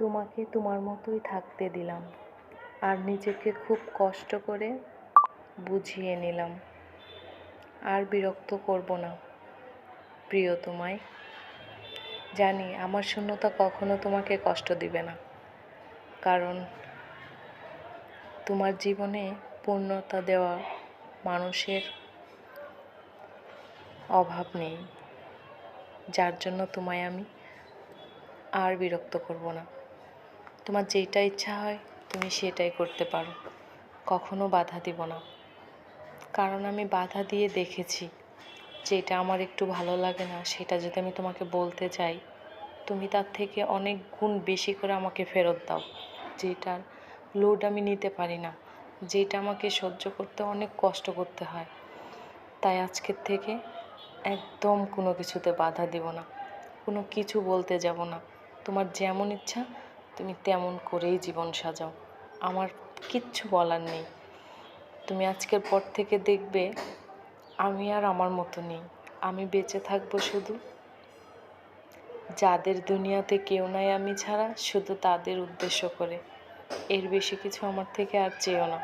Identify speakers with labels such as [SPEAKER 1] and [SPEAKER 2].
[SPEAKER 1] তোমাকে তোমার মতোই থাকতে দিলাম, আর নিজেকে খুব কষ্ট করে বুঝিয়ে নিলাম। আর বিরক্ত করব না প্রিয় তোমায়। জানি আমার শূন্যতা কখনো তোমাকে কষ্ট দিবে না, কারণ তোমার জীবনে পূর্ণতা দেওয়া মানুষের অভাব নেই, যার জন্য তোমায় আমি আর বিরক্ত করব না। তোমার যেটা ইচ্ছা হয় তুমি সেটাই করতে পারো, কখনো বাধা দিব না। কারণ আমি বাধা দিয়ে দেখেছি, যেটা আমার একটু ভালো লাগে না সেটা যদি আমি তোমাকে বলতে চাই, তুমি তার থেকে অনেক গুণ বেশি করে আমাকে ফেরত দাও। যেটার লোড আমি নিতে পারি না, যেটা আমাকে সহ্য করতে অনেক কষ্ট করতে হয়। তাই আজকের থেকে একদম কোনো কিছুতে বাধা দিব না, কোনো কিছু বলতে যাব না। তোমার যেমন ইচ্ছা তুমি তেমন করেই জীবন সাজাও, আমার কিচ্ছু বলার নেই। তুমি আজকের পর থেকে দেখবে আমি আর আমার মতো নেই। আমি বেঁচে থাকবো শুধু যাদের দুনিয়াতে কেউ নাই আমি ছাড়া, শুধু তাদের উদ্দেশ্য করে। এর বেশি কিছু আমার থেকে আর চেয়েও না।